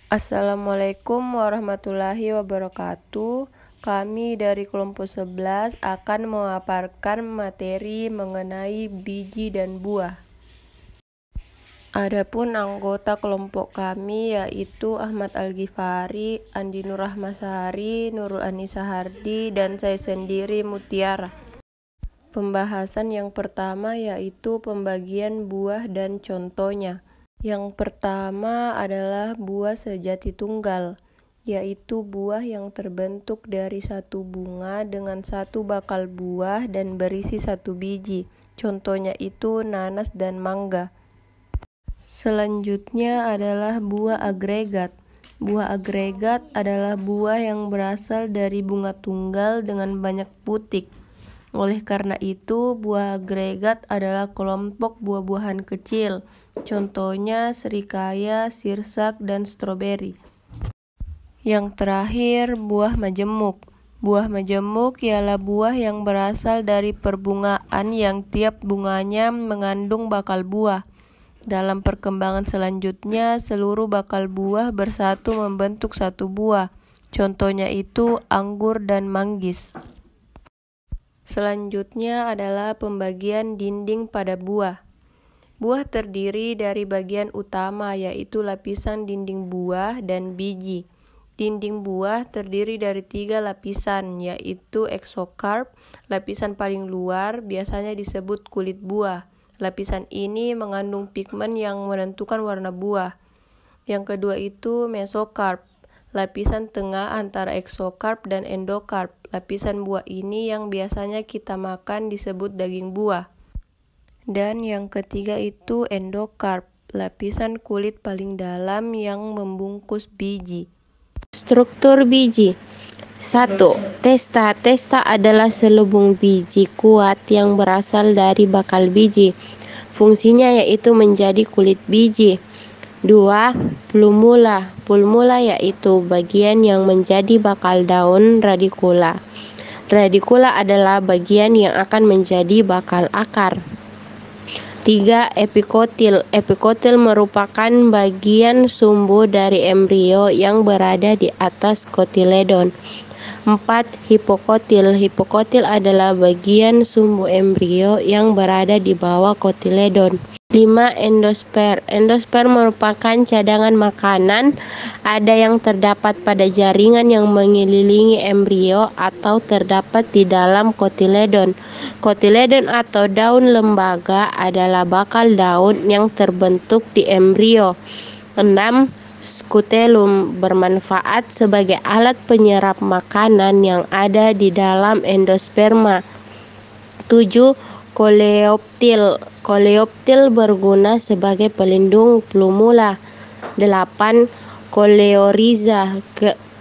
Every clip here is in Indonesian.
Assalamualaikum warahmatullahi wabarakatuh. Kami dari kelompok 11 akan memaparkan materi mengenai biji dan buah. Adapun anggota kelompok kami yaitu Ahmad Al-Ghifari, Andi Nur Rahmasari, Nurul Anisa Hardi, dan saya sendiri Mutiara. Pembahasan yang pertama yaitu pembagian buah dan contohnya. Yang pertama adalah buah sejati tunggal, yaitu buah yang terbentuk dari satu bunga dengan satu bakal buah dan berisi satu biji. Contohnya itu nanas dan mangga. Selanjutnya adalah buah agregat. Buah agregat adalah buah yang berasal dari bunga tunggal dengan banyak putik. Oleh karena itu, buah agregat adalah kelompok buah-buahan kecil. Contohnya serikaya, sirsak, dan stroberi. Yang terakhir, buah majemuk. Buah majemuk ialah buah yang berasal dari perbungaan yang tiap bunganya mengandung bakal buah. Dalam perkembangan selanjutnya, seluruh bakal buah bersatu membentuk satu buah. Contohnya itu anggur dan manggis. Selanjutnya adalah pembagian dinding pada buah. Buah terdiri dari bagian utama yaitu lapisan dinding buah dan biji. Dinding buah terdiri dari 3 lapisan yaitu eksokarp, lapisan paling luar biasanya disebut kulit buah. Lapisan ini mengandung pigmen yang menentukan warna buah. Yang kedua itu mesokarp, lapisan tengah antara eksokarp dan endokarp. Lapisan buah ini yang biasanya kita makan disebut daging buah. Dan yang ketiga itu endokarp, lapisan kulit paling dalam yang membungkus biji. Struktur biji. 1. Testa. Testa adalah selubung biji kuat yang berasal dari bakal biji. Fungsinya yaitu menjadi kulit biji. 2. Plumula. Plumula yaitu bagian yang menjadi bakal daun radikula. Radikula adalah bagian yang akan menjadi bakal akar. 3. Epikotil. Epikotil merupakan bagian sumbu dari embrio yang berada di atas kotiledon. 4. Hipokotil. Hipokotil adalah bagian sumbu embrio yang berada di bawah kotiledon. 5. Endosper. Endosper merupakan cadangan makanan. Ada yang terdapat pada jaringan yang mengelilingi embrio atau terdapat di dalam kotiledon. Kotiledon atau daun lembaga adalah bakal daun yang terbentuk di embrio. 6. Skutelum bermanfaat sebagai alat penyerap makanan yang ada di dalam endosperma. 7. Koleoptil. Koleoptil berguna sebagai pelindung plumula. 8. Koleoriza.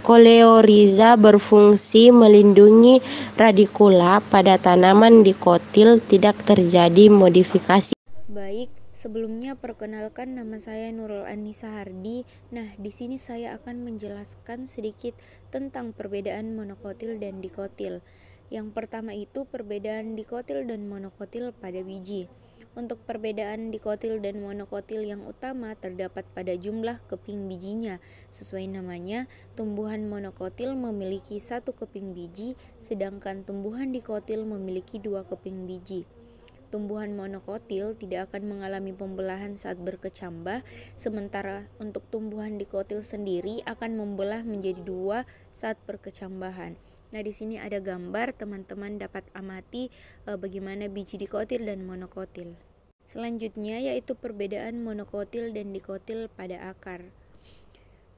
Koleoriza berfungsi melindungi radikula pada tanaman dikotil tidak terjadi modifikasi. Baik, sebelumnya perkenalkan nama saya Nurul Anisa Hardi. Nah, di sini saya akan menjelaskan sedikit tentang perbedaan monokotil dan dikotil. Yang pertama itu perbedaan dikotil dan monokotil pada biji. Untuk perbedaan dikotil dan monokotil yang utama terdapat pada jumlah keping bijinya. Sesuai namanya, tumbuhan monokotil memiliki 1 keping biji, sedangkan tumbuhan dikotil memiliki 2 keping biji. Tumbuhan monokotil tidak akan mengalami pembelahan saat berkecambah, sementara untuk tumbuhan dikotil sendiri akan membelah menjadi 2 saat berkecambahan. Nah, di sini ada gambar, teman-teman dapat amati bagaimana biji dikotil dan monokotil. Selanjutnya yaitu perbedaan monokotil dan dikotil pada akar.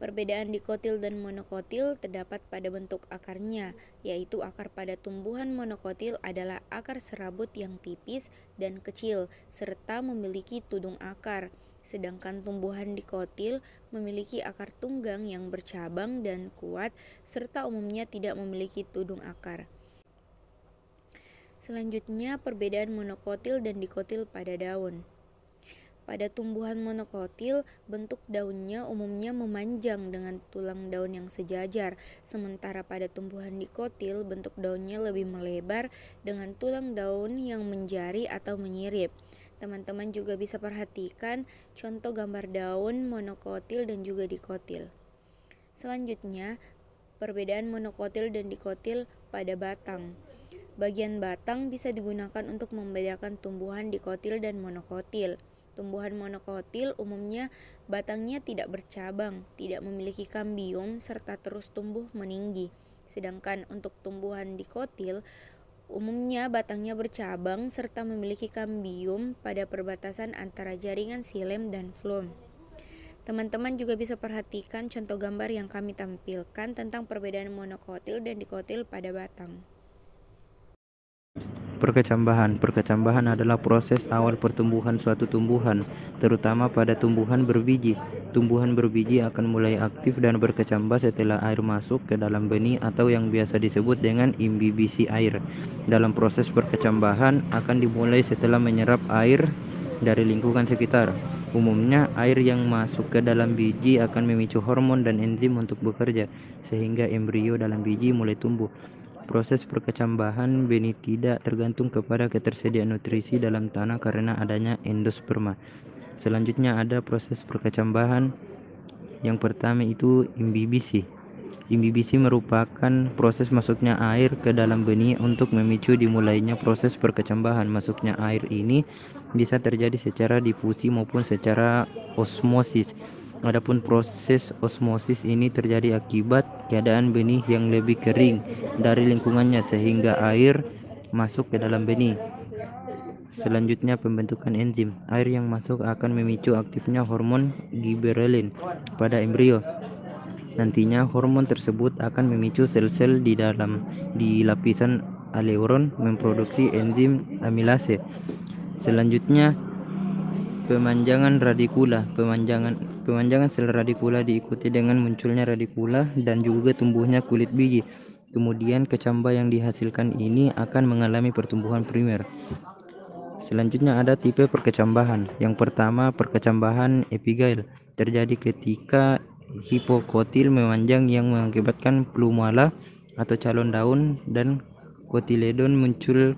Perbedaan dikotil dan monokotil terdapat pada bentuk akarnya, yaitu akar pada tumbuhan monokotil adalah akar serabut yang tipis dan kecil, serta memiliki tudung akar. Sedangkan tumbuhan dikotil memiliki akar tunggang yang bercabang dan kuat, serta umumnya tidak memiliki tudung akar. Selanjutnya, perbedaan monokotil dan dikotil pada daun. Pada tumbuhan monokotil, bentuk daunnya umumnya memanjang dengan tulang daun yang sejajar, sementara pada tumbuhan dikotil, bentuk daunnya lebih melebar dengan tulang daun yang menjari atau menyirip. Teman-teman juga bisa perhatikan contoh gambar daun monokotil dan juga dikotil. Selanjutnya, perbedaan monokotil dan dikotil pada batang. Bagian batang bisa digunakan untuk membedakan tumbuhan dikotil dan monokotil. Tumbuhan monokotil umumnya batangnya tidak bercabang, tidak memiliki kambium, serta terus tumbuh meninggi. Sedangkan untuk tumbuhan dikotil, umumnya batangnya bercabang serta memiliki kambium pada perbatasan antara jaringan xilem dan floem. Teman-teman juga bisa perhatikan contoh gambar yang kami tampilkan tentang perbedaan monokotil dan dikotil pada batang. Perkecambahan. Perkecambahan adalah proses awal pertumbuhan suatu tumbuhan, terutama pada tumbuhan berbiji. Tumbuhan berbiji akan mulai aktif dan berkecambah setelah air masuk ke dalam benih atau yang biasa disebut dengan imbibisi air. Dalam proses perkecambahan akan dimulai setelah menyerap air dari lingkungan sekitar. Umumnya, air yang masuk ke dalam biji akan memicu hormon dan enzim untuk bekerja, sehingga embrio dalam biji mulai tumbuh. Proses perkecambahan benih tidak tergantung kepada ketersediaan nutrisi dalam tanah karena adanya endosperma. Selanjutnya ada proses perkecambahan. Yang pertama itu imbibisi. Imbibisi merupakan proses masuknya air ke dalam benih untuk memicu dimulainya proses perkecambahan. Masuknya air ini bisa terjadi secara difusi maupun secara osmosis. Adapun proses osmosis ini terjadi akibat keadaan benih yang lebih kering dari lingkungannya sehingga air masuk ke dalam benih. Selanjutnya pembentukan enzim. Air yang masuk akan memicu aktifnya hormon giberelin pada embrio. Nantinya hormon tersebut akan memicu sel-sel di lapisan aleuron memproduksi enzim amilase. Selanjutnya pemanjangan radikula. Pemanjangan sel radikula diikuti dengan munculnya radikula dan juga tumbuhnya kulit biji. Kemudian kecambah yang dihasilkan ini akan mengalami pertumbuhan primer. Selanjutnya ada tipe perkecambahan. Yang pertama, perkecambahan epigail terjadi ketika hipokotil memanjang yang mengakibatkan plumala atau calon daun dan kotiledon muncul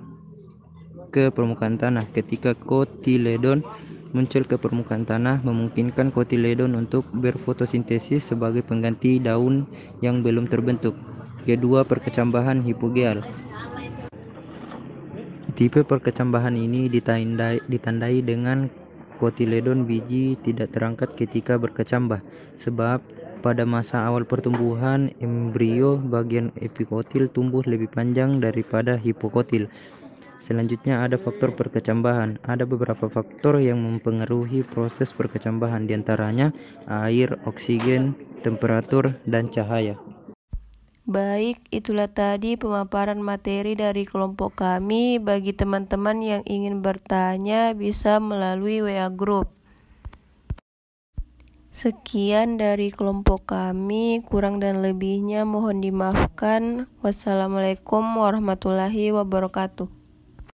ke permukaan tanah. Ketika kotiledon muncul ke permukaan tanah, memungkinkan kotiledon untuk berfotosintesis sebagai pengganti daun yang belum terbentuk. Kedua, perkecambahan hipogeal. Tipe perkecambahan ini ditandai dengan kotiledon biji tidak terangkat ketika berkecambah, sebab pada masa awal pertumbuhan embrio bagian epikotil tumbuh lebih panjang daripada hipokotil. Selanjutnya ada faktor perkecambahan. Ada beberapa faktor yang mempengaruhi proses perkecambahan, diantaranya air, oksigen, temperatur, dan cahaya. Baik, itulah tadi pemaparan materi dari kelompok kami. Bagi teman-teman yang ingin bertanya bisa melalui WA Group. Sekian dari kelompok kami, kurang dan lebihnya mohon dimaafkan. Wassalamualaikum warahmatullahi wabarakatuh.